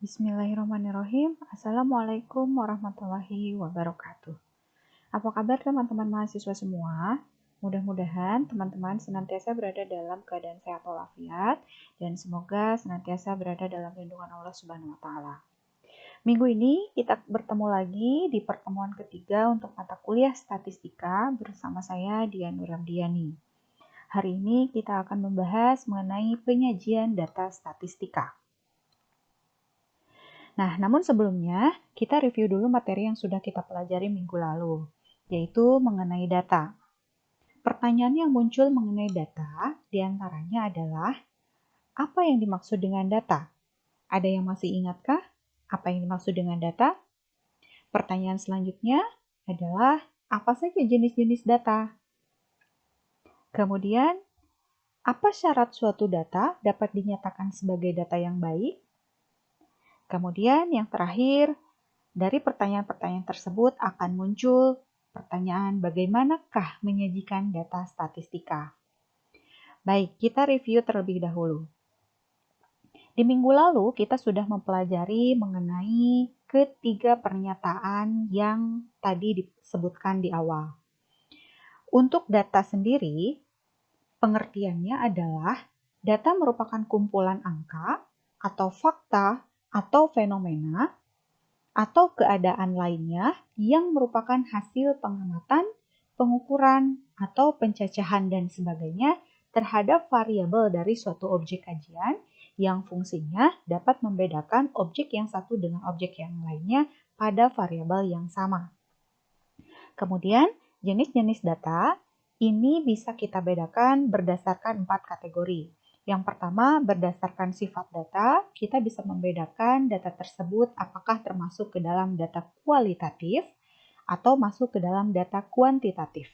Bismillahirrahmanirrahim. Assalamualaikum warahmatullahi wabarakatuh. Apa kabar teman-teman mahasiswa semua? Mudah-mudahan teman-teman senantiasa berada dalam keadaan sehat walafiat dan semoga senantiasa berada dalam lindungan Allah Subhanahu wa taala. Minggu ini kita bertemu lagi di pertemuan ketiga untuk mata kuliah statistika bersama saya Dian Nurabdiani. Hari ini kita akan membahas mengenai penyajian data statistika. Nah, namun sebelumnya kita review dulu materi yang sudah kita pelajari minggu lalu, yaitu mengenai data. Pertanyaan yang muncul mengenai data diantaranya adalah, apa yang dimaksud dengan data? Ada yang masih ingatkah apa yang dimaksud dengan data? Pertanyaan selanjutnya adalah, apa saja jenis-jenis data? Kemudian, apa syarat suatu data dapat dinyatakan sebagai data yang baik? Kemudian yang terakhir, dari pertanyaan-pertanyaan tersebut akan muncul pertanyaan bagaimanakah menyajikan data statistika. Baik, kita review terlebih dahulu. Di minggu lalu kita sudah mempelajari mengenai ketiga pernyataan yang tadi disebutkan di awal. Untuk data sendiri, pengertiannya adalah data merupakan kumpulan angka atau fakta atau fenomena atau keadaan lainnya yang merupakan hasil pengamatan, pengukuran, atau pencacahan dan sebagainya terhadap variabel dari suatu objek kajian yang fungsinya dapat membedakan objek yang satu dengan objek yang lainnya pada variabel yang sama. Kemudian, jenis-jenis data ini bisa kita bedakan berdasarkan 4 kategori. Yang pertama, berdasarkan sifat data, kita bisa membedakan data tersebut apakah termasuk ke dalam data kualitatif atau masuk ke dalam data kuantitatif.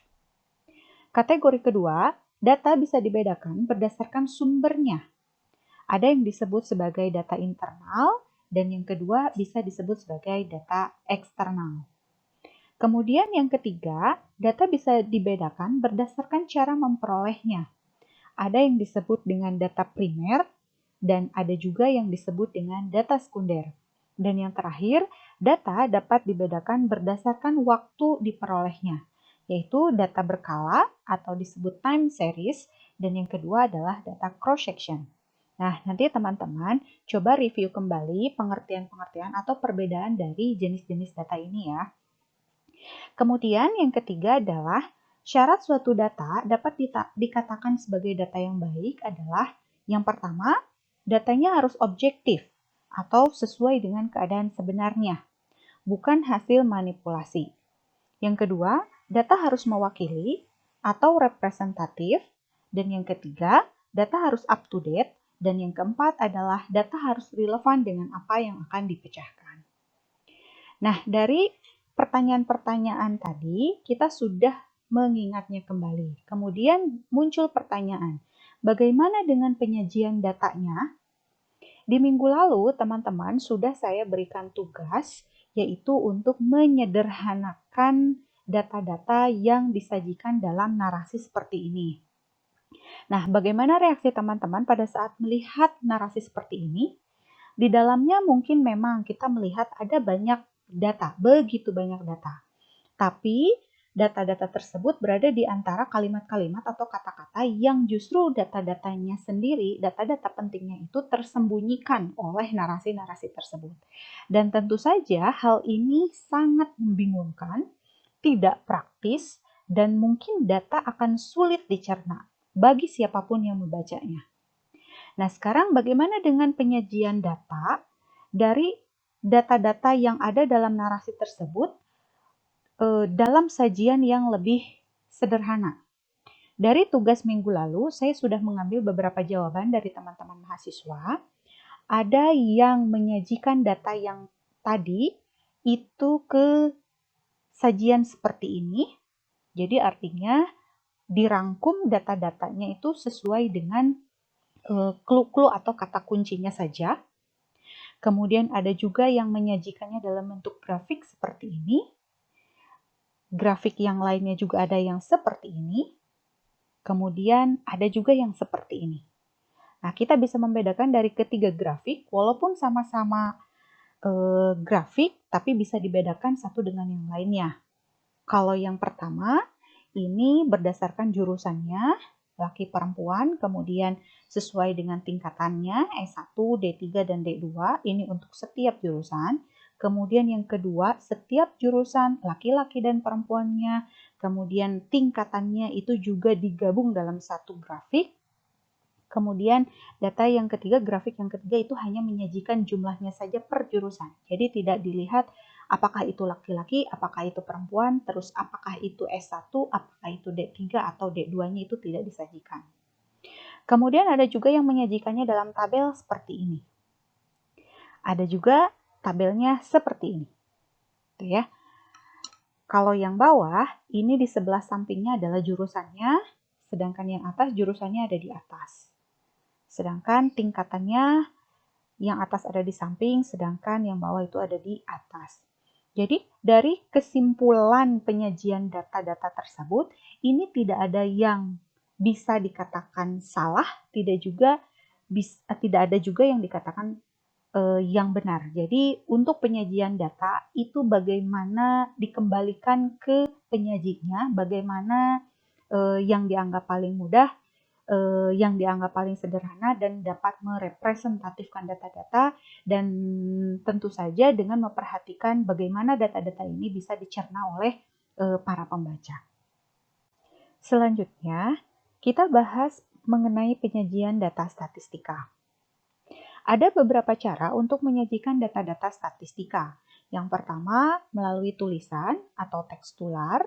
Kategori kedua, data bisa dibedakan berdasarkan sumbernya. Ada yang disebut sebagai data internal, dan yang kedua bisa disebut sebagai data eksternal. Kemudian yang ketiga, data bisa dibedakan berdasarkan cara memperolehnya. Ada yang disebut dengan data primer, dan ada juga yang disebut dengan data sekunder. Dan yang terakhir, data dapat dibedakan berdasarkan waktu diperolehnya, yaitu data berkala atau disebut time series, dan yang kedua adalah data cross-section. Nah, nanti teman-teman coba review kembali pengertian-pengertian atau perbedaan dari jenis-jenis data ini ya. Kemudian yang ketiga adalah syarat suatu data dapat dikatakan sebagai data yang baik adalah yang pertama, datanya harus objektif atau sesuai dengan keadaan sebenarnya, bukan hasil manipulasi. Yang kedua, data harus mewakili atau representatif, dan yang ketiga, data harus up to date, dan yang keempat adalah data harus relevan dengan apa yang akan dipecahkan. Nah, dari pertanyaan-pertanyaan tadi, kita sudah mengingatnya kembali. Kemudian muncul pertanyaan, bagaimana dengan penyajian datanya? Di minggu lalu, teman-teman sudah saya berikan tugas, yaitu untuk menyederhanakan data-data yang disajikan dalam narasi seperti ini. Nah, bagaimana reaksi teman-teman pada saat melihat narasi seperti ini? Di dalamnya mungkin memang kita melihat ada banyak data, begitu banyak data. Tapi data-data tersebut berada di antara kalimat-kalimat atau kata-kata yang justru data-datanya sendiri, data-data pentingnya itu tersembunyikan oleh narasi-narasi tersebut. Dan tentu saja hal ini sangat membingungkan, tidak praktis, dan mungkin data akan sulit dicerna bagi siapapun yang membacanya. Nah, sekarang bagaimana dengan penyajian data dari data-data yang ada dalam narasi tersebut dalam sajian yang lebih sederhana? Dari tugas minggu lalu, saya sudah mengambil beberapa jawaban dari teman-teman mahasiswa. Ada yang menyajikan data yang tadi itu ke sajian seperti ini. Jadi artinya dirangkum data-datanya itu sesuai dengan clue-clue atau kata kuncinya saja. Kemudian ada juga yang menyajikannya dalam bentuk grafik seperti ini. Grafik yang lainnya juga ada yang seperti ini. Kemudian ada juga yang seperti ini. Nah, kita bisa membedakan dari ketiga grafik, walaupun sama-sama grafik, tapi bisa dibedakan satu dengan yang lainnya. Kalau yang pertama, ini berdasarkan jurusannya, laki perempuan, kemudian sesuai dengan tingkatannya, S1, D3, dan D2, ini untuk setiap jurusan. Kemudian yang kedua, setiap jurusan, laki-laki dan perempuannya, kemudian tingkatannya itu juga digabung dalam satu grafik. Kemudian data yang ketiga, grafik yang ketiga itu hanya menyajikan jumlahnya saja per jurusan. Jadi tidak dilihat apakah itu laki-laki, apakah itu perempuan, terus apakah itu S1, apakah itu D3 atau D2-nya itu tidak disajikan. Kemudian ada juga yang menyajikannya dalam tabel seperti ini. Ada juga tabelnya seperti ini. Tuh ya. Kalau yang bawah, ini di sebelah sampingnya adalah jurusannya, sedangkan yang atas jurusannya ada di atas. Sedangkan tingkatannya yang atas ada di samping, sedangkan yang bawah itu ada di atas. Jadi dari kesimpulan penyajian data-data tersebut, ini tidak ada yang bisa dikatakan salah, tidak ada juga yang dikatakan yang benar. Jadi untuk penyajian data itu bagaimana dikembalikan ke penyajinya, bagaimana yang dianggap paling mudah, yang dianggap paling sederhana dan dapat merepresentatifkan data-data, dan tentu saja dengan memperhatikan bagaimana data-data ini bisa dicerna oleh para pembaca. Selanjutnya, kita bahas mengenai penyajian data statistika. Ada beberapa cara untuk menyajikan data-data statistika. Yang pertama, melalui tulisan atau tekstual.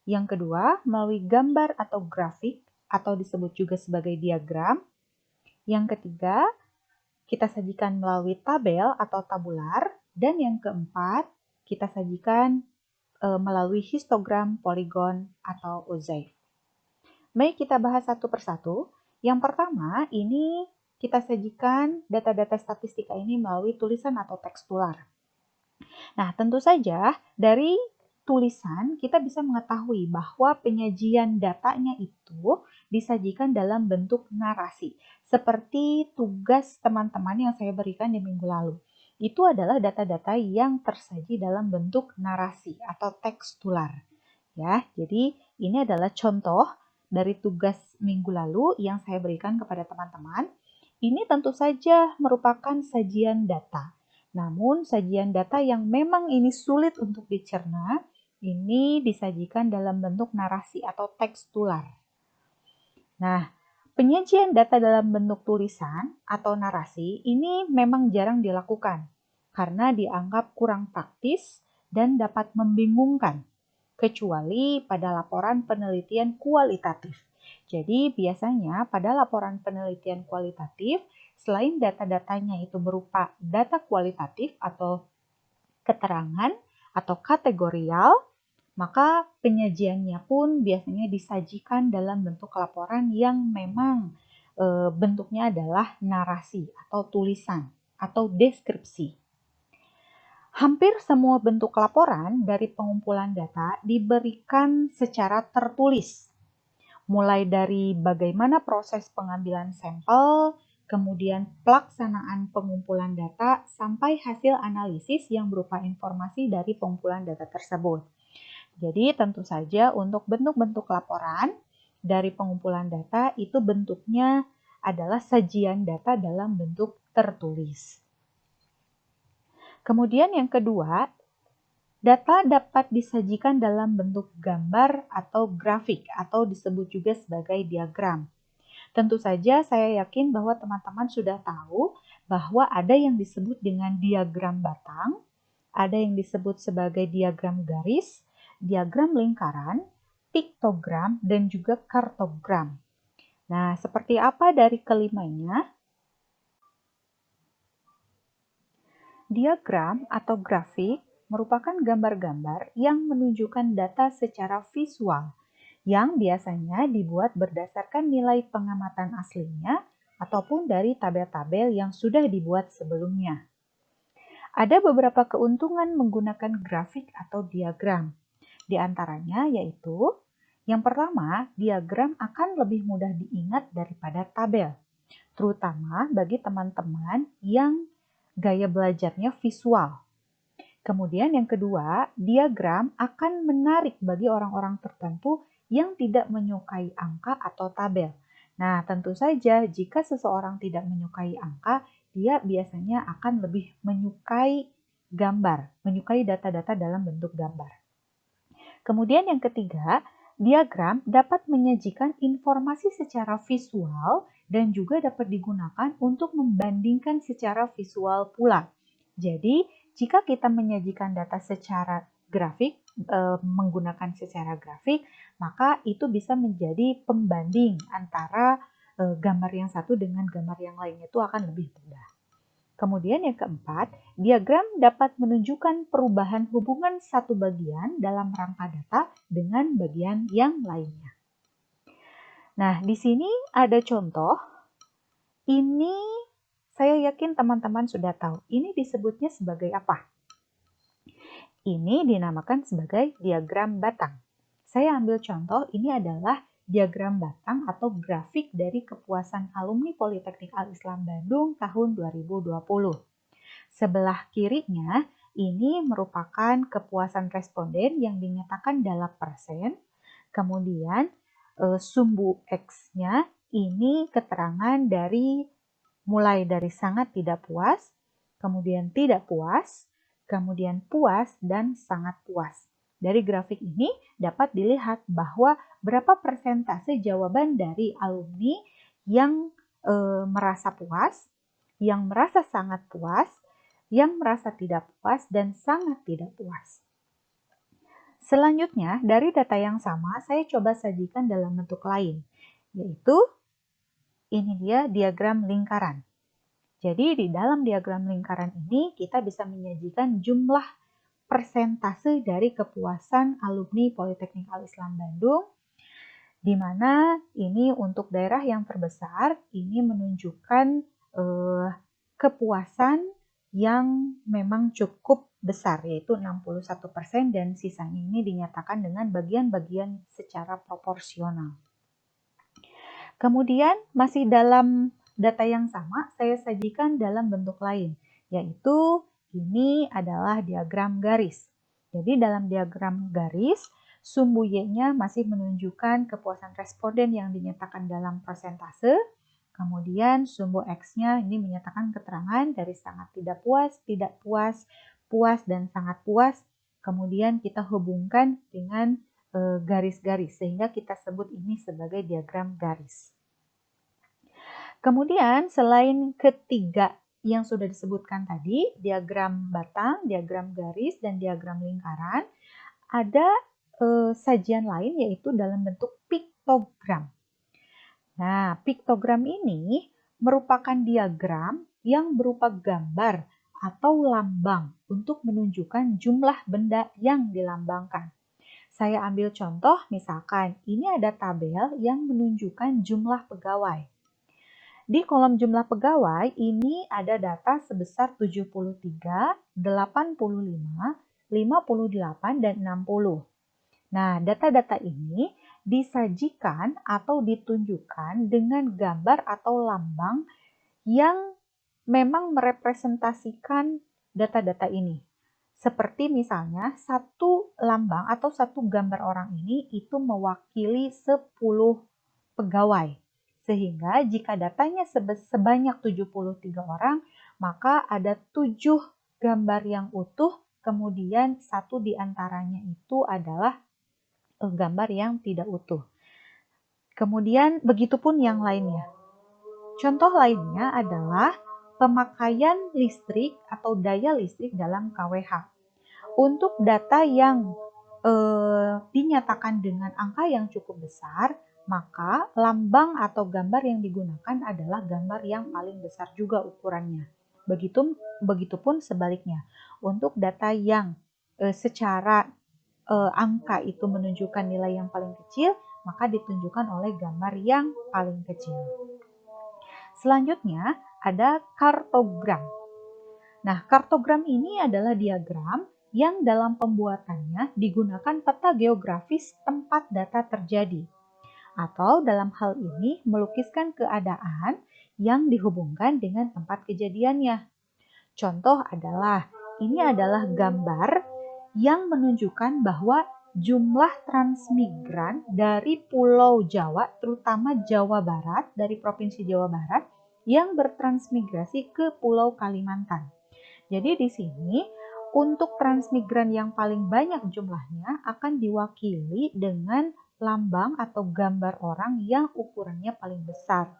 Yang kedua, melalui gambar atau grafik, atau disebut juga sebagai diagram. Yang ketiga, kita sajikan melalui tabel atau tabular. Dan yang keempat, kita sajikan melalui histogram, poligon, atau mosaic. Mari kita bahas satu persatu. Yang pertama, ini kita sajikan data-data statistika ini melalui tulisan atau tekstual. Nah, tentu saja dari tulisan kita bisa mengetahui bahwa penyajian datanya itu disajikan dalam bentuk narasi. Seperti tugas teman-teman yang saya berikan di minggu lalu. Itu adalah data-data yang tersaji dalam bentuk narasi atau tekstual. Ya, jadi ini adalah contoh dari tugas minggu lalu yang saya berikan kepada teman-teman. Ini tentu saja merupakan sajian data. Namun sajian data yang memang ini sulit untuk dicerna, ini disajikan dalam bentuk narasi atau tekstual. Nah, penyajian data dalam bentuk tulisan atau narasi ini memang jarang dilakukan karena dianggap kurang praktis dan dapat membingungkan, kecuali pada laporan penelitian kualitatif. Jadi biasanya pada laporan penelitian kualitatif, selain data-datanya itu berupa data kualitatif atau keterangan atau kategorial, maka penyajiannya pun biasanya disajikan dalam bentuk laporan yang memang bentuknya adalah narasi atau tulisan atau deskripsi. Hampir semua bentuk laporan dari pengumpulan data diberikan secara tertulis, mulai dari bagaimana proses pengambilan sampel, kemudian pelaksanaan pengumpulan data, sampai hasil analisis yang berupa informasi dari pengumpulan data tersebut. Jadi tentu saja untuk bentuk-bentuk laporan dari pengumpulan data itu bentuknya adalah sajian data dalam bentuk tertulis. Kemudian yang kedua, data dapat disajikan dalam bentuk gambar atau grafik atau disebut juga sebagai diagram. Tentu saja saya yakin bahwa teman-teman sudah tahu bahwa ada yang disebut dengan diagram batang, ada yang disebut sebagai diagram garis, diagram lingkaran, piktogram, dan juga kartogram. Nah, seperti apa dari kelimanya? Diagram atau grafik merupakan gambar-gambar yang menunjukkan data secara visual yang biasanya dibuat berdasarkan nilai pengamatan aslinya ataupun dari tabel-tabel yang sudah dibuat sebelumnya. Ada beberapa keuntungan menggunakan grafik atau diagram. Di antaranya yaitu, yang pertama, diagram akan lebih mudah diingat daripada tabel, terutama bagi teman-teman yang gaya belajarnya visual. Kemudian yang kedua, diagram akan menarik bagi orang-orang tertentu yang tidak menyukai angka atau tabel. Nah, tentu saja jika seseorang tidak menyukai angka, dia biasanya akan lebih menyukai gambar, menyukai data-data dalam bentuk gambar. Kemudian yang ketiga, diagram dapat menyajikan informasi secara visual dan juga dapat digunakan untuk membandingkan secara visual pula. Jadi, jika kita menyajikan data secara grafik, menggunakan secara grafik, maka itu bisa menjadi pembanding antara gambar yang satu dengan gambar yang lain, itu akan lebih mudah. Kemudian yang keempat, diagram dapat menunjukkan perubahan hubungan satu bagian dalam rangka data dengan bagian yang lainnya. Nah, di sini ada contoh. Ini saya yakin teman-teman sudah tahu. Ini disebutnya sebagai apa? Ini dinamakan sebagai diagram batang. Saya ambil contoh, ini adalah diagram batang atau grafik dari kepuasan alumni Politeknik Al-Islam Bandung tahun 2020. Sebelah kirinya ini merupakan kepuasan responden yang dinyatakan dalam persen. Kemudian sumbu X-nya ini keterangan dari mulai dari sangat tidak puas, kemudian tidak puas, kemudian puas, dan sangat puas. Dari grafik ini dapat dilihat bahwa berapa persentase jawaban dari alumni yang merasa puas, yang merasa sangat puas, yang merasa tidak puas, dan sangat tidak puas. Selanjutnya, dari data yang sama, saya coba sajikan dalam bentuk lain, yaitu ini dia diagram lingkaran. Jadi di dalam diagram lingkaran ini kita bisa menyajikan jumlah persentase dari kepuasan alumni Politeknik Al-Islam Bandung, di mana ini untuk daerah yang terbesar ini menunjukkan kepuasan yang memang cukup besar, yaitu 61%, dan sisanya ini dinyatakan dengan bagian-bagian secara proporsional. Kemudian masih dalam data yang sama, saya sajikan dalam bentuk lain, yaitu ini adalah diagram garis. Jadi dalam diagram garis, sumbu Y-nya masih menunjukkan kepuasan responden yang dinyatakan dalam persentase. Kemudian sumbu X-nya ini menyatakan keterangan dari sangat tidak puas, puas, dan sangat puas. Kemudian kita hubungkan dengan garis-garis, sehingga kita sebut ini sebagai diagram garis. Kemudian selain ketiga yang sudah disebutkan tadi, diagram batang, diagram garis, dan diagram lingkaran, ada sajian lain yaitu dalam bentuk piktogram. Nah, piktogram ini merupakan diagram yang berupa gambar atau lambang untuk menunjukkan jumlah benda yang dilambangkan. Saya ambil contoh, misalkan ini ada tabel yang menunjukkan jumlah pegawai. Di kolom jumlah pegawai ini ada data sebesar 73, 85, 58, dan 60. Nah, data-data ini disajikan atau ditunjukkan dengan gambar atau lambang yang memang merepresentasikan data-data ini. Seperti misalnya satu lambang atau satu gambar orang ini itu mewakili 10 pegawai. Sehingga jika datanya sebanyak 73 orang, maka ada 7 gambar yang utuh, kemudian satu diantaranya itu adalah gambar yang tidak utuh. Kemudian begitupun yang lainnya. Contoh lainnya adalah pemakaian listrik atau daya listrik dalam KWH. Untuk data yang dinyatakan dengan angka yang cukup besar, maka lambang atau gambar yang digunakan adalah gambar yang paling besar juga ukurannya. Begitupun sebaliknya. Untuk data yang secara angka itu menunjukkan nilai yang paling kecil, maka ditunjukkan oleh gambar yang paling kecil. Selanjutnya ada kartogram. Nah, kartogram ini adalah diagram yang dalam pembuatannya digunakan peta geografis tempat data terjadi. Atau dalam hal ini melukiskan keadaan yang dihubungkan dengan tempat kejadiannya. Contoh adalah, ini adalah gambar yang menunjukkan bahwa jumlah transmigran dari Pulau Jawa, terutama Jawa Barat, dari Provinsi Jawa Barat, yang bertransmigrasi ke Pulau Kalimantan. Jadi di sini, untuk transmigran yang paling banyak jumlahnya akan diwakili dengan lambang atau gambar orang yang ukurannya paling besar.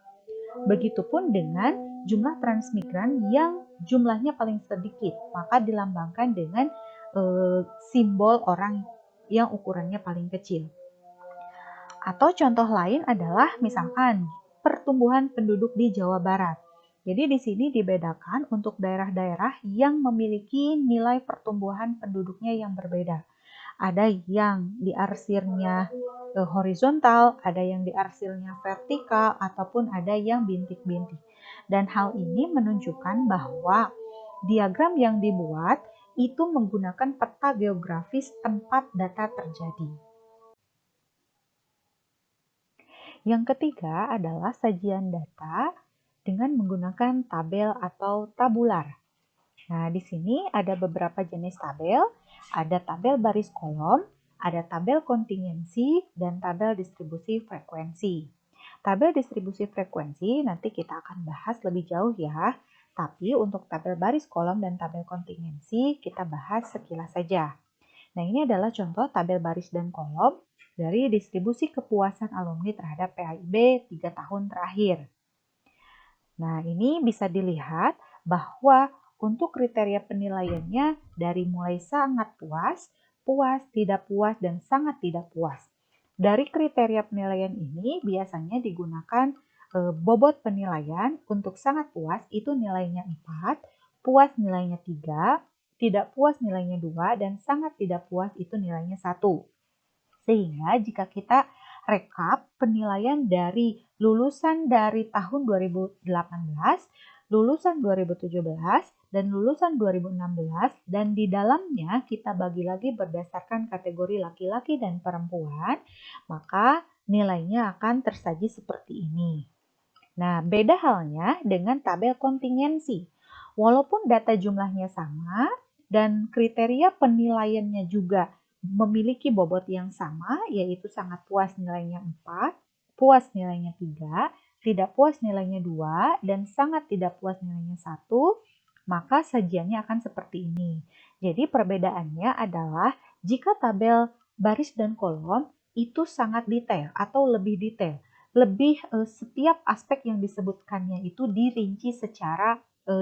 Begitupun dengan jumlah transmigran yang jumlahnya paling sedikit, maka dilambangkan dengan simbol orang yang ukurannya paling kecil. Atau contoh lain adalah misalkan pertumbuhan penduduk di Jawa Barat. Jadi di sini dibedakan untuk daerah-daerah yang memiliki nilai pertumbuhan penduduknya yang berbeda. Ada yang diarsirnya horizontal, ada yang diarsirnya vertikal, ataupun ada yang bintik-bintik. Dan hal ini menunjukkan bahwa diagram yang dibuat itu menggunakan peta geografis tempat data terjadi. Yang ketiga adalah sajian data dengan menggunakan tabel atau tabular. Nah, di sini ada beberapa jenis tabel. Ada tabel baris kolom, ada tabel kontingensi, dan tabel distribusi frekuensi. Tabel distribusi frekuensi nanti kita akan bahas lebih jauh ya. Tapi untuk tabel baris kolom dan tabel kontingensi kita bahas sekilas saja. Nah, ini adalah contoh tabel baris dan kolom dari distribusi kepuasan alumni terhadap PAIB 3 tahun terakhir. Nah, ini bisa dilihat bahwa untuk kriteria penilaiannya dari mulai sangat puas, puas, tidak puas, dan sangat tidak puas. Dari kriteria penilaian ini biasanya digunakan bobot penilaian. Untuk sangat puas itu nilainya 4, puas nilainya 3, tidak puas nilainya 2, dan sangat tidak puas itu nilainya 1. Sehingga jika kita rekap penilaian dari lulusan dari tahun 2018, lulusan 2017, dan lulusan 2016, dan di dalamnya kita bagi lagi berdasarkan kategori laki-laki dan perempuan, maka nilainya akan tersaji seperti ini. Nah, beda halnya dengan tabel kontingensi. Walaupun data jumlahnya sama dan kriteria penilaiannya juga memiliki bobot yang sama, yaitu sangat puas nilainya 4, puas nilainya 3, tidak puas nilainya 2, dan sangat tidak puas nilainya 1, maka sajiannya akan seperti ini. Jadi perbedaannya adalah jika tabel baris dan kolom itu sangat detail atau lebih detail. Setiap aspek yang disebutkannya itu dirinci secara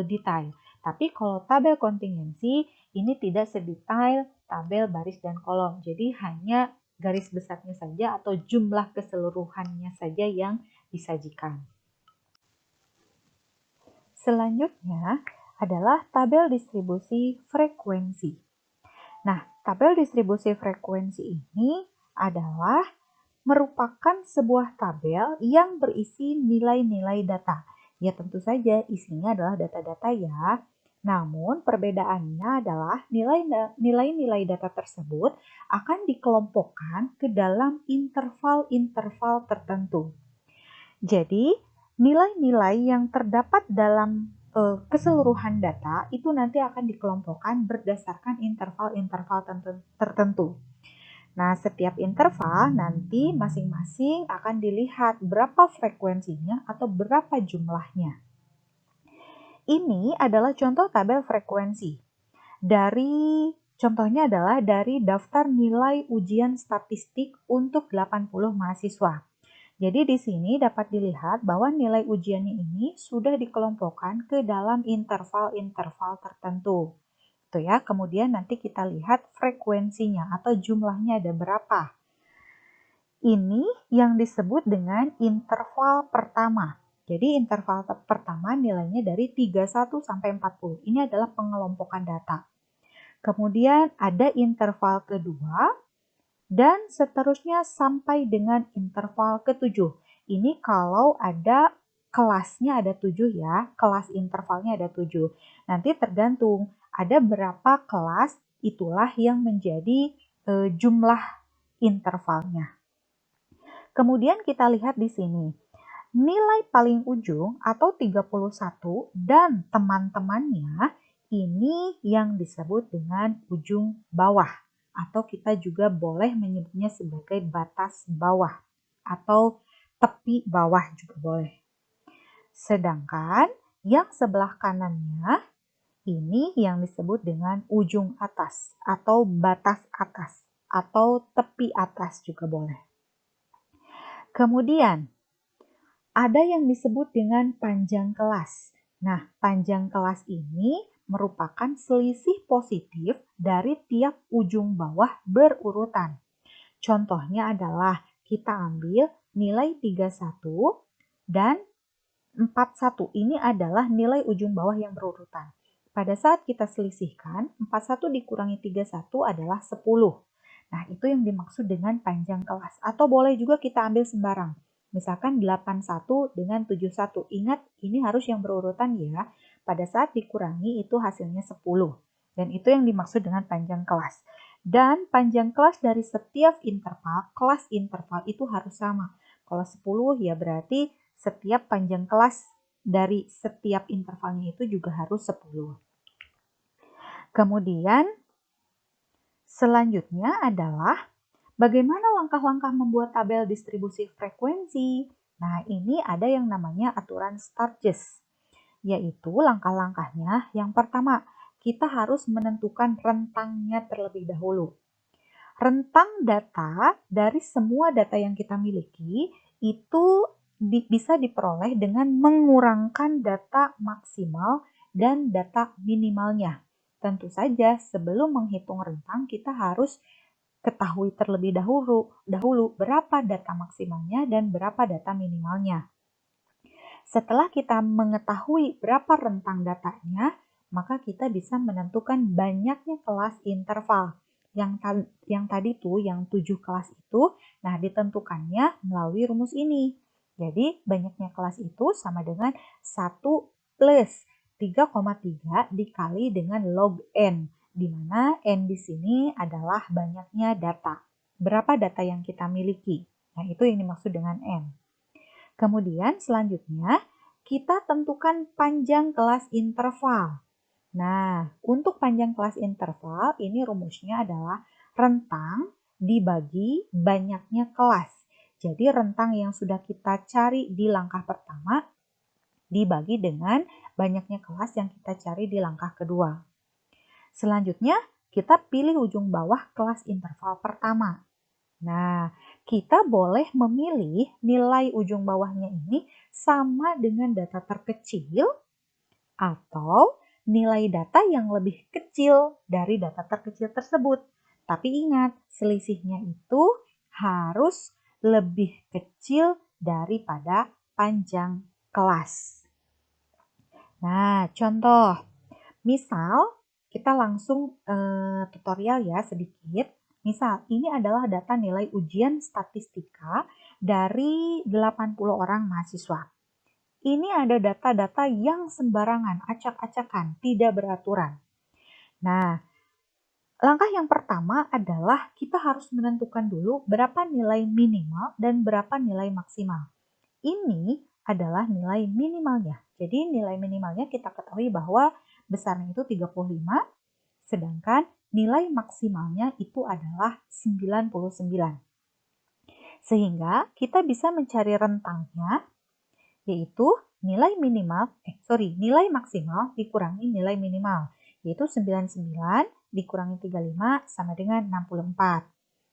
detail. Tapi kalau tabel kontingensi ini tidak sedetail tabel baris dan kolom. Jadi hanya garis besarnya saja atau jumlah keseluruhannya saja yang disajikan. Selanjutnya adalah tabel distribusi frekuensi. Nah, tabel distribusi frekuensi ini adalah merupakan sebuah tabel yang berisi nilai-nilai data. Ya tentu saja isinya adalah data-data ya. Namun perbedaannya adalah nilai-nilai data tersebut akan dikelompokkan ke dalam interval-interval tertentu. Jadi nilai-nilai yang terdapat dalam keseluruhan data itu nanti akan dikelompokkan berdasarkan interval-interval tertentu. Nah, setiap interval nanti masing-masing akan dilihat berapa frekuensinya atau berapa jumlahnya. Ini adalah contoh tabel frekuensi. Contohnya adalah dari daftar nilai ujian statistik untuk 80 mahasiswa. Jadi di sini dapat dilihat bahwa nilai ujiannya ini sudah dikelompokkan ke dalam interval-interval tertentu. Tuh ya, kemudian nanti kita lihat frekuensinya atau jumlahnya ada berapa. Ini yang disebut dengan interval pertama. Jadi interval pertama nilainya dari 31 sampai 40. Ini adalah pengelompokan data. Kemudian ada interval kedua dan seterusnya sampai dengan interval ketujuh. Ini kalau ada kelasnya ada 7 ya, kelas intervalnya ada 7. Nanti tergantung ada berapa kelas, itulah yang menjadi jumlah intervalnya. Kemudian kita lihat di sini, nilai paling ujung atau 31 dan teman-temannya Ini yang disebut dengan ujung bawah, atau kita juga boleh menyebutnya sebagai batas bawah atau tepi bawah juga boleh. Sedangkan yang sebelah kanannya ini yang disebut dengan ujung atas atau batas atas atau tepi atas juga boleh. Kemudian ada yang disebut dengan panjang kelas. Nah, panjang kelas ini merupakan selisih positif dari tiap ujung bawah berurutan. Contohnya adalah kita ambil nilai 31 dan 41. Ini adalah nilai ujung bawah yang berurutan. Pada saat kita selisihkan, 41 dikurangi 31 adalah 10. Nah, itu yang dimaksud dengan panjang kelas. Atau boleh juga kita ambil sembarang. Misalkan 81 dengan 71. Ingat, ini harus yang berurutan ya. Pada saat dikurangi itu hasilnya 10. Dan itu yang dimaksud dengan panjang kelas. Dan panjang kelas dari setiap interval, kelas interval itu harus sama. Kalau 10 ya berarti setiap panjang kelas dari setiap intervalnya itu juga harus 10. Kemudian selanjutnya adalah bagaimana langkah-langkah membuat tabel distribusi frekuensi. Nah, ini ada yang namanya aturan Sturges, yaitu langkah-langkahnya yang pertama, kita harus menentukan rentangnya terlebih dahulu. Rentang data dari semua data yang kita miliki itu bisa diperoleh dengan mengurangkan data maksimal dan data minimalnya. Tentu saja sebelum menghitung rentang kita harus ketahui terlebih dahulu berapa data maksimalnya dan berapa data minimalnya. Setelah kita mengetahui berapa rentang datanya, maka kita bisa menentukan banyaknya kelas interval. Yang tadi tuh, yang 7 kelas itu, nah ditentukannya melalui rumus ini. Jadi banyaknya kelas itu sama dengan 1 plus 3,3 dikali dengan log n, di mana n di sini adalah banyaknya data. Berapa data yang kita miliki? Nah, itu yang dimaksud dengan n. Kemudian selanjutnya kita tentukan panjang kelas interval. Nah, untuk panjang kelas interval ini rumusnya adalah rentang dibagi banyaknya kelas. Jadi rentang yang sudah kita cari di langkah pertama dibagi dengan banyaknya kelas yang kita cari di langkah kedua. Selanjutnya kita pilih ujung bawah kelas interval pertama. Nah, kita boleh memilih nilai ujung bawahnya ini sama dengan data terkecil atau nilai data yang lebih kecil dari data terkecil tersebut. Tapi ingat, selisihnya itu harus lebih kecil daripada panjang kelas. Nah, contoh. Misal, kita langsung tutorial ya sedikit. Misal, ini adalah data nilai ujian statistika dari 80 orang mahasiswa. Ini ada data-data yang sembarangan, acak-acakan, tidak beraturan. Nah, langkah yang pertama adalah kita harus menentukan dulu berapa nilai minimal dan berapa nilai maksimal. Ini adalah nilai minimalnya. Jadi nilai minimalnya kita ketahui bahwa besarnya itu 35, sedangkan nilai maksimalnya itu adalah 99. Sehingga kita bisa mencari rentangnya, yaitu nilai maksimal dikurangi nilai minimal, yaitu 99 dikurangi 35 sama dengan 64.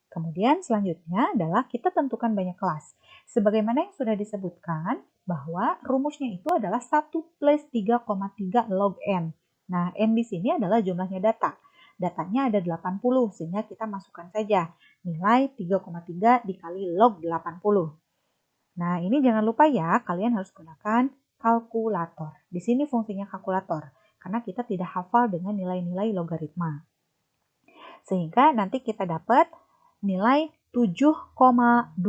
Kemudian selanjutnya adalah kita tentukan banyak kelas. Sebagaimana yang sudah disebutkan bahwa rumusnya itu adalah 1 plus 3,3 log n. Nah, n di sini adalah jumlahnya data. Datanya ada 80, sehingga kita masukkan saja nilai 3,3 dikali log 80. Nah, ini jangan lupa ya, kalian harus gunakan kalkulator. Di sini fungsinya kalkulator, karena kita tidak hafal dengan nilai-nilai logaritma. Sehingga nanti kita dapat nilai 7,2802.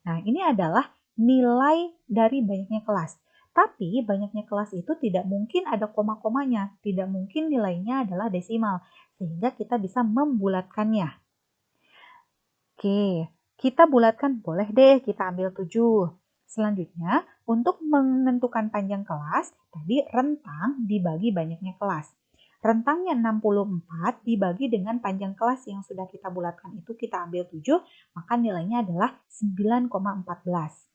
Nah, ini adalah nilai dari banyaknya kelas. Tapi banyaknya kelas itu tidak mungkin ada koma-komanya, tidak mungkin nilainya adalah desimal, sehingga kita bisa membulatkannya. Oke, kita bulatkan, boleh deh kita ambil 7. Selanjutnya, untuk menentukan panjang kelas, tadi rentang dibagi banyaknya kelas. Rentangnya 64 dibagi dengan panjang kelas yang sudah kita bulatkan itu kita ambil 7, maka nilainya adalah 9,14.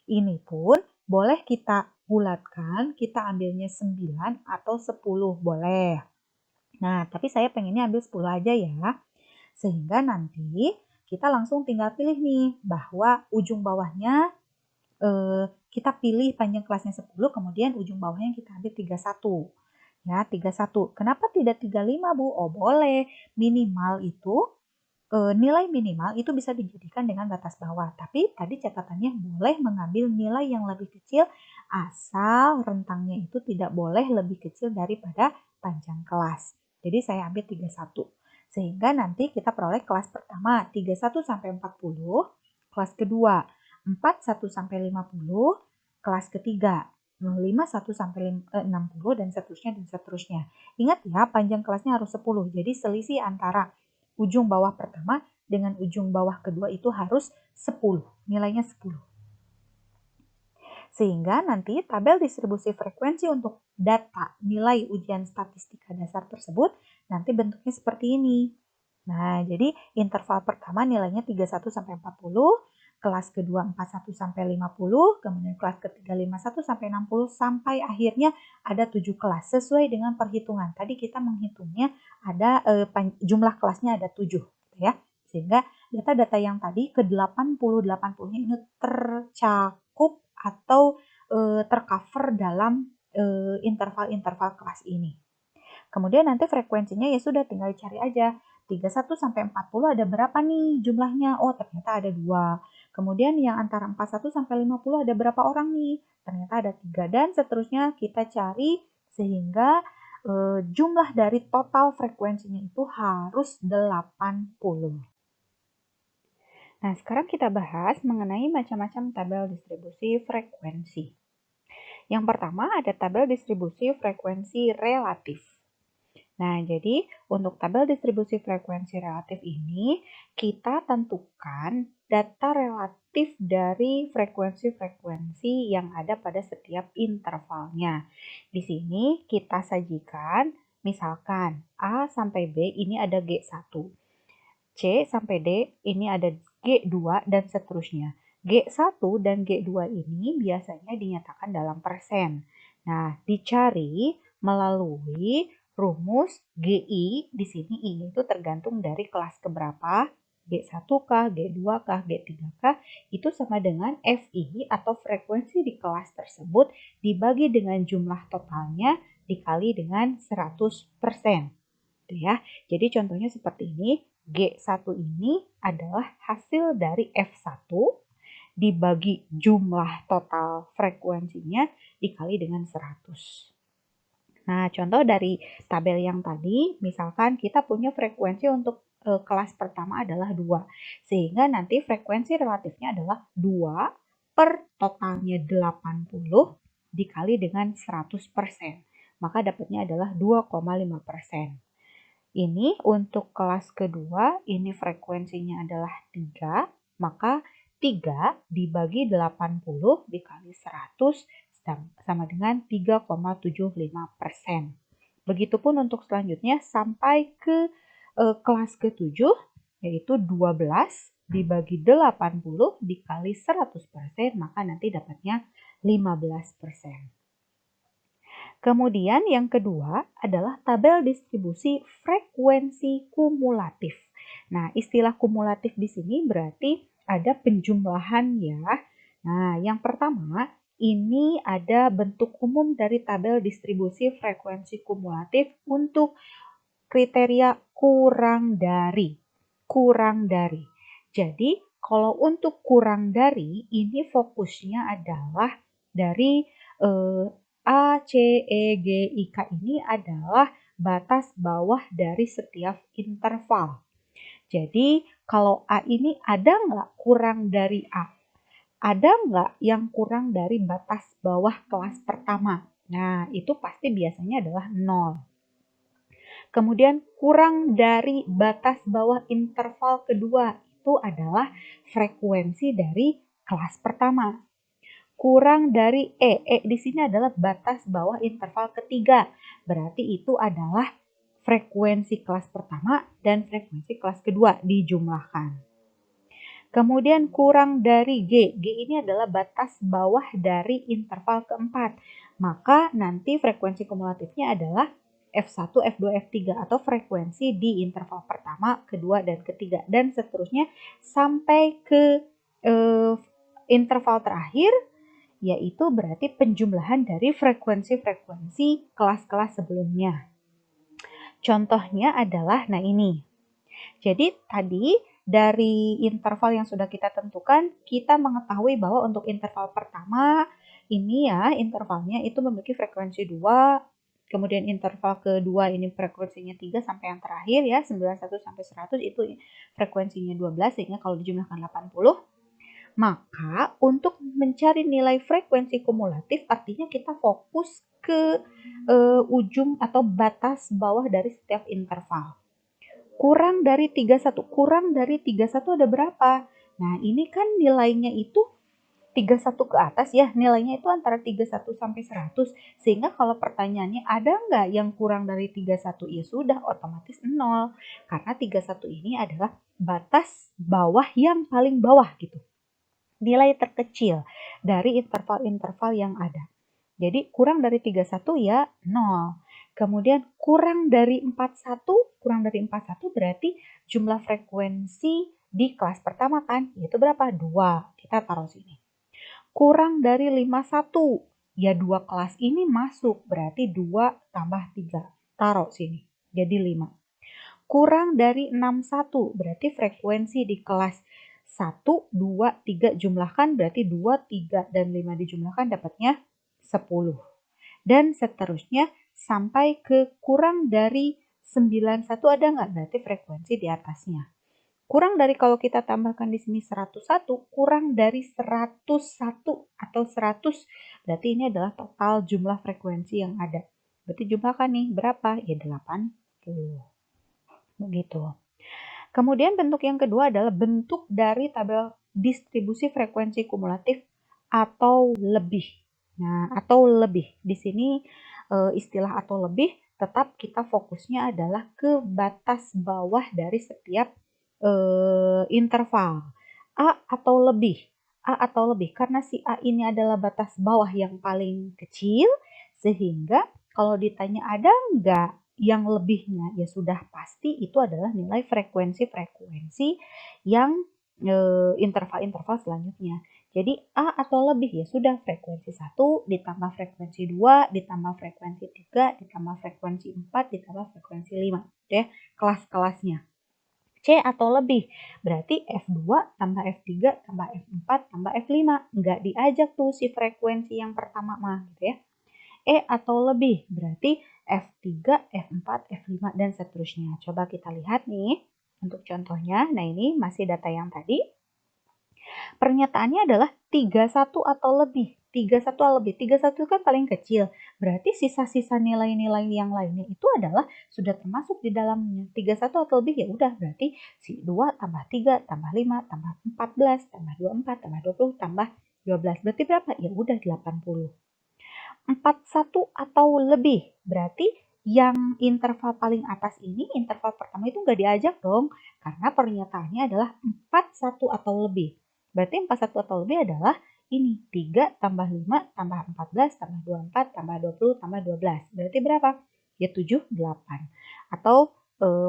Ini pun boleh kita bulatkan, kita ambilnya 9 atau 10, boleh. Nah, tapi saya pengennya ambil 10 aja ya. Sehingga nanti kita langsung tinggal pilih nih bahwa ujung bawahnya kita pilih panjang kelasnya 10, kemudian ujung bawahnya kita ambil 31. Ya, 31. Kenapa tidak 35, Bu? Oh, boleh. Minimal itu, nilai minimal itu bisa dijadikan dengan batas bawah. Tapi tadi catatannya boleh mengambil nilai yang lebih kecil asal rentangnya itu tidak boleh lebih kecil daripada panjang kelas. Jadi saya ambil 31. Sehingga nanti kita peroleh kelas pertama 31 sampai 40, kelas kedua 41 sampai 50, kelas ketiga 51 sampai 60 dan seterusnya. Ingat ya, panjang kelasnya harus 10. Jadi selisih antara ujung bawah pertama dengan ujung bawah kedua itu harus 10. Nilainya 10. Sehingga nanti tabel distribusi frekuensi untuk data nilai ujian statistika dasar tersebut nanti bentuknya seperti ini. Nah, jadi interval pertama nilainya 31 sampai 40, kelas kedua 41 sampai 50, kemudian kelas ketiga 51 sampai 60 sampai akhirnya ada 7 kelas sesuai dengan perhitungan. Tadi kita menghitungnya ada jumlah kelasnya ada 7 gitu ya. Sehingga data-data yang tadi ke 80-80-nya ini tercakup atau tercover dalam interval-interval kelas ini. Kemudian nanti frekuensinya ya sudah tinggal dicari aja. 31 sampai 40 ada berapa nih jumlahnya? Oh, ternyata ada 2. Kemudian yang antara 41 sampai 50 ada berapa orang nih? Ternyata ada 3 dan seterusnya kita cari sehingga jumlah dari total frekuensinya itu harus 80. Nah, sekarang kita bahas mengenai macam-macam tabel distribusi frekuensi. Yang pertama ada tabel distribusi frekuensi relatif. Nah, jadi untuk tabel distribusi frekuensi relatif ini, kita tentukan data relatif dari frekuensi-frekuensi yang ada pada setiap intervalnya. Di sini kita sajikan, misalkan A sampai B ini ada G1, C sampai D ini ada G2, dan seterusnya. G1 dan G2 ini biasanya dinyatakan dalam persen. Nah, dicari melalui rumus GI. Di sini I itu tergantung dari kelas keberapa, G1 kah, G2 kah, G3 kah, itu sama dengan FI atau frekuensi di kelas tersebut dibagi dengan jumlah totalnya dikali dengan 100%. Gitu ya. Jadi contohnya seperti ini. G1 ini adalah hasil dari F1 dibagi jumlah total frekuensinya dikali dengan 100. Nah, contoh dari tabel yang tadi, misalkan kita punya frekuensi untuk kelas pertama adalah 2. Sehingga nanti frekuensi relatifnya adalah 2 per totalnya 80 dikali dengan 100%. Maka dapatnya adalah 2,5%. Ini untuk kelas kedua, ini frekuensinya adalah 3, maka 3 dibagi 80 dikali 100 sama dengan 3,75%. Begitupun untuk selanjutnya sampai ke kelas ke-7, yaitu 12 dibagi 80 dikali 100%, maka nanti dapatnya 15%. Kemudian yang kedua adalah tabel distribusi frekuensi kumulatif. Nah, istilah kumulatif di sini berarti ada penjumlahan ya. Nah, yang pertama ini ada bentuk umum dari tabel distribusi frekuensi kumulatif untuk kriteria kurang dari. Kurang dari. Jadi, kalau untuk kurang dari, ini fokusnya adalah dari A, C, E, G, I, K ini adalah batas bawah dari setiap interval. Jadi kalau A ini ada nggak kurang dari A? Ada nggak yang kurang dari batas bawah kelas pertama? Nah, itu pasti biasanya adalah 0. Kemudian kurang dari batas bawah interval kedua itu adalah frekuensi dari kelas pertama. kurang dari E. E di sini adalah batas bawah interval ketiga. Berarti itu adalah frekuensi kelas pertama dan frekuensi kelas kedua dijumlahkan. Kemudian kurang dari G. G ini adalah batas bawah dari interval keempat. Maka nanti frekuensi kumulatifnya adalah F1, F2, F3 atau frekuensi di interval pertama, kedua, dan ketiga. Dan seterusnya sampai ke interval terakhir, yaitu berarti penjumlahan dari frekuensi-frekuensi kelas-kelas sebelumnya. Contohnya adalah, nah ini. Jadi tadi dari interval yang sudah kita tentukan, kita mengetahui bahwa untuk interval pertama, ini ya intervalnya itu memiliki frekuensi 2, kemudian interval kedua ini frekuensinya 3 sampai yang terakhir ya, 91 sampai 100 itu frekuensinya 12, sehingga kalau dijumlahkan 80. Maka untuk mencari nilai frekuensi kumulatif artinya kita fokus ke ujung atau batas bawah dari setiap interval. Kurang dari 31. Kurang dari 31 ada berapa? Nah, ini kan nilainya itu 31 ke atas ya. Nilainya itu antara 31 sampai 100. Sehingga kalau pertanyaannya ada nggak yang kurang dari 31? Ya sudah, otomatis 0. Karena 31 ini adalah batas bawah yang paling bawah gitu. Nilai terkecil dari interval-interval yang ada. Jadi kurang dari 31 ya 0. Kemudian kurang dari 41 berarti jumlah frekuensi di kelas pertama kan, yaitu berapa? 2. Kita taruh sini. Kurang dari 51, ya 2 kelas ini masuk, berarti 2 tambah 3. Taruh sini, jadi 5. Kurang dari 61, berarti frekuensi di kelas 1, 2, 3 jumlahkan, berarti 2, 3, dan 5 dijumlahkan dapatnya 10. Dan seterusnya sampai ke kurang dari 91 ada nggak? Berarti frekuensi di atasnya. Kurang dari, kalau kita tambahkan di sini 101, kurang dari 101 atau 100, berarti ini adalah total jumlah frekuensi yang ada. Berarti jumlahkan nih, berapa? Ya 80. Begitu. Kemudian bentuk yang kedua adalah bentuk dari tabel distribusi frekuensi kumulatif atau lebih. Nah, atau lebih. Di sini istilah atau lebih tetap kita fokusnya adalah ke batas bawah dari setiap interval. A atau lebih. A atau lebih. Karena si A ini adalah batas bawah yang paling kecil, sehingga kalau ditanya ada nggak yang lebihnya, ya sudah pasti itu adalah nilai frekuensi-frekuensi yang interval-interval selanjutnya. Jadi A atau lebih ya sudah frekuensi 1 ditambah frekuensi 2 ditambah frekuensi 3 ditambah frekuensi 4 ditambah frekuensi 5. Gitu ya, kelas-kelasnya. C atau lebih berarti F2 tambah F3 tambah F4 tambah F5. Nggak diajak tuh si frekuensi yang pertama mah gitu ya. E atau lebih berarti F3, F4, F5, dan seterusnya. Coba kita lihat nih untuk contohnya. Nah, ini masih data yang tadi. Pernyataannya adalah 31 atau lebih. 31 atau lebih. 31 kan paling kecil. Berarti sisa-sisa nilai-nilai yang lainnya itu adalah sudah termasuk di dalamnya. 31 atau lebih ya udah berarti si 2 tambah 3 tambah 5 tambah 14 tambah 24 tambah 20 tambah 12. Berarti berapa? Ya udah 80. 41 atau lebih. Berarti yang interval paling atas ini, interval pertama itu nggak diajak dong. Karena pernyataannya adalah 41 atau lebih. Berarti 41 atau lebih adalah ini. 3 tambah 5 tambah 14 tambah 24 tambah 20 tambah 12. Berarti berapa? Ya 7, 8. Atau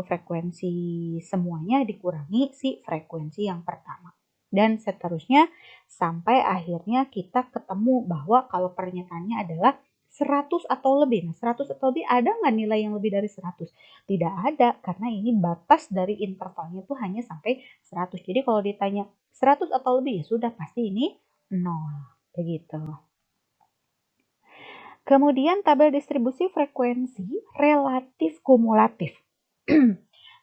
frekuensi semuanya dikurangi si frekuensi yang pertama. Dan seterusnya sampai akhirnya kita ketemu bahwa kalau pernyataannya adalah 100 atau lebih. Nah, 100 atau lebih ada nggak nilai yang lebih dari 100? Tidak ada, karena ini batas dari intervalnya itu hanya sampai 100. Jadi kalau ditanya 100 atau lebih, ya sudah pasti ini 0. Begitu. Kemudian tabel distribusi frekuensi relatif kumulatif.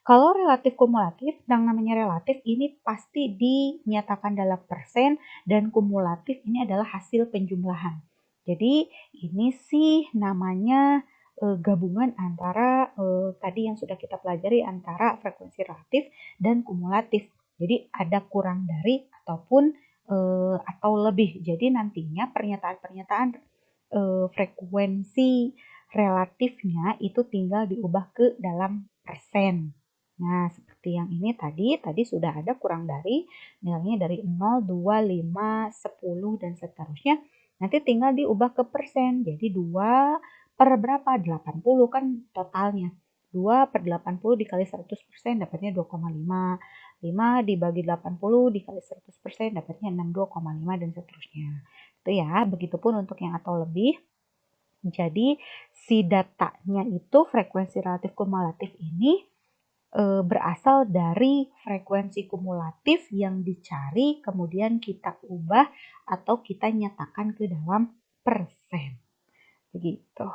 Kalau relatif kumulatif, yang namanya relatif ini pasti dinyatakan dalam persen, dan kumulatif ini adalah hasil penjumlahan. Jadi ini sih namanya gabungan antara tadi yang sudah kita pelajari antara frekuensi relatif dan kumulatif. Jadi ada kurang dari ataupun atau lebih. Jadi nantinya pernyataan-pernyataan frekuensi relatifnya itu tinggal diubah ke dalam persen. Nah, seperti yang ini tadi sudah ada kurang dari, nilainya dari 0, 2, 5, 10, dan seterusnya. Nanti tinggal diubah ke persen. Jadi 2 per berapa? 80 kan totalnya. 2 per 80 dikali 100% dapatnya 2,5. 5 dibagi 80 dikali 100% dapatnya 62,5 dan seterusnya. Itu ya, begitupun untuk yang atau lebih. Jadi si datanya itu frekuensi relatif kumulatif ini berasal dari frekuensi kumulatif yang dicari kemudian kita ubah atau kita nyatakan ke dalam persen. Begitu.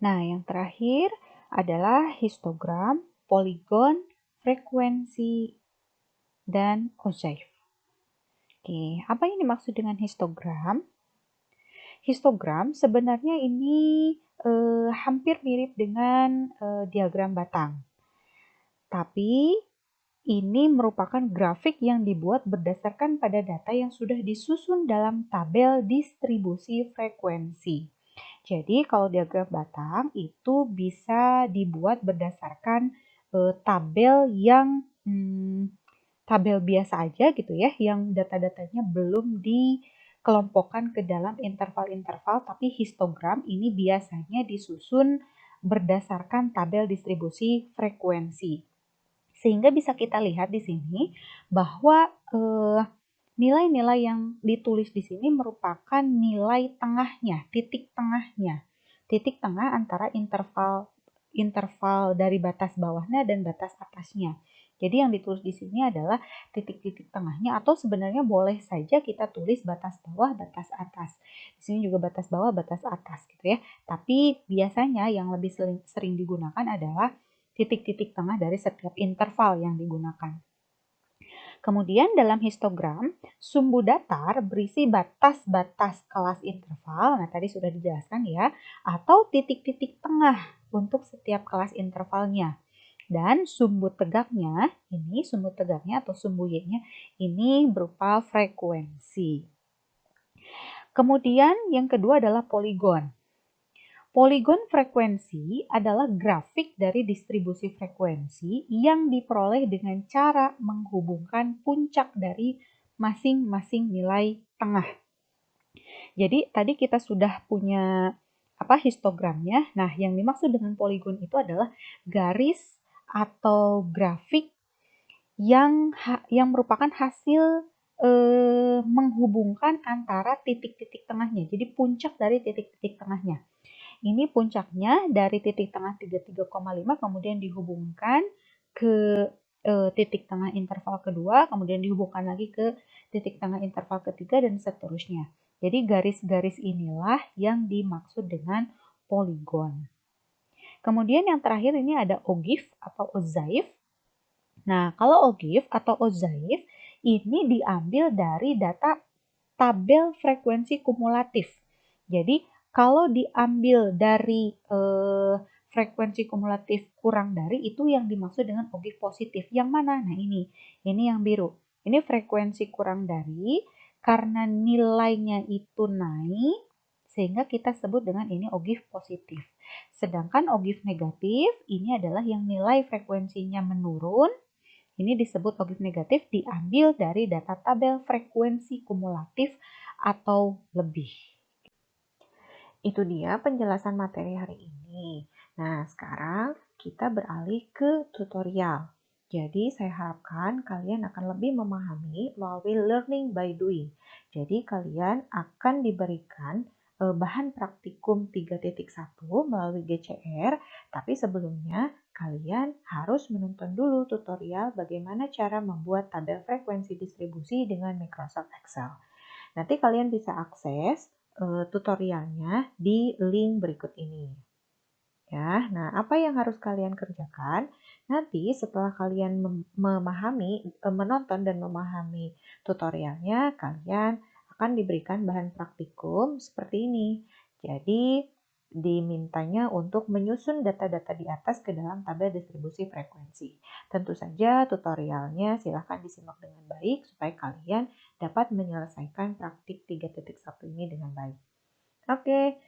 Nah, yang terakhir adalah histogram, poligon, frekuensi, dan Ozaif. Oke, apa yang dimaksud dengan histogram? Histogram sebenarnya ini hampir mirip dengan diagram batang. Tapi ini merupakan grafik yang dibuat berdasarkan pada data yang sudah disusun dalam tabel distribusi frekuensi. Jadi kalau diagram batang itu bisa dibuat berdasarkan tabel yang tabel biasa aja gitu ya, yang data-datanya belum dikelompokkan ke dalam interval-interval, tapi histogram ini biasanya disusun berdasarkan tabel distribusi frekuensi. Sehingga bisa kita lihat di sini bahwa nilai-nilai yang ditulis di sini merupakan nilai tengahnya, titik tengahnya. Titik tengah antara interval dari batas bawahnya dan batas atasnya. Jadi yang ditulis di sini adalah titik-titik tengahnya, atau sebenarnya boleh saja kita tulis batas bawah, batas atas. Di sini juga batas bawah, batas atas gitu ya. Tapi biasanya yang lebih sering digunakan adalah titik-titik tengah dari setiap interval yang digunakan. Kemudian dalam histogram, sumbu datar berisi batas-batas kelas interval, nah tadi sudah dijelaskan ya, atau titik-titik tengah untuk setiap kelas intervalnya. Dan sumbu tegaknya, ini sumbu tegaknya atau sumbu Y-nya, ini berupa frekuensi. Kemudian yang kedua adalah poligon. Poligon frekuensi adalah grafik dari distribusi frekuensi yang diperoleh dengan cara menghubungkan puncak dari masing-masing nilai tengah. Jadi tadi kita sudah punya histogramnya. Nah, yang dimaksud dengan poligon itu adalah garis atau grafik yang merupakan hasil menghubungkan antara titik-titik tengahnya. Jadi puncak dari titik-titik tengahnya. Ini puncaknya dari titik tengah 33,5 kemudian dihubungkan ke titik tengah interval kedua, kemudian dihubungkan lagi ke titik tengah interval ketiga dan seterusnya. Jadi garis-garis inilah yang dimaksud dengan poligon. Kemudian yang terakhir ini ada ogif atau ozaif. Nah, kalau ogif atau ozaif ini diambil dari data tabel frekuensi kumulatif. Jadi kalau diambil dari frekuensi kumulatif kurang dari, itu yang dimaksud dengan ogif positif. Yang mana? Nah ini yang biru. Ini frekuensi kurang dari karena nilainya itu naik sehingga kita sebut dengan ini ogif positif. Sedangkan ogif negatif ini adalah yang nilai frekuensinya menurun. Ini disebut ogif negatif, diambil dari data tabel frekuensi kumulatif atau lebih. Itu dia penjelasan materi hari ini. Nah, sekarang kita beralih ke tutorial. Jadi, saya harapkan kalian akan lebih memahami melalui learning by doing. Jadi, kalian akan diberikan bahan praktikum 3.1 melalui GCR, tapi sebelumnya kalian harus menonton dulu tutorial bagaimana cara membuat tabel frekuensi distribusi dengan Microsoft Excel. Nanti kalian bisa akses tutorialnya di link berikut ini. Ya, nah apa yang harus kalian kerjakan? Nanti setelah kalian menonton dan memahami tutorialnya, kalian akan diberikan bahan praktikum seperti ini. Jadi, dimintanya untuk menyusun data-data di atas ke dalam tabel distribusi frekuensi. Tentu saja tutorialnya silahkan disimak dengan baik supaya kalian dapat menyelesaikan praktik 3.1 ini dengan baik. Oke,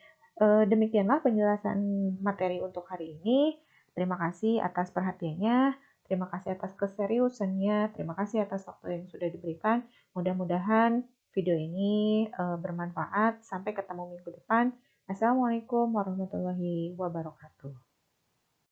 demikianlah penjelasan materi untuk hari ini. Terima kasih atas perhatiannya, terima kasih atas keseriusannya, terima kasih atas waktu yang sudah diberikan. Mudah-mudahan video ini bermanfaat. Sampai ketemu minggu depan. Assalamualaikum warahmatullahi wabarakatuh.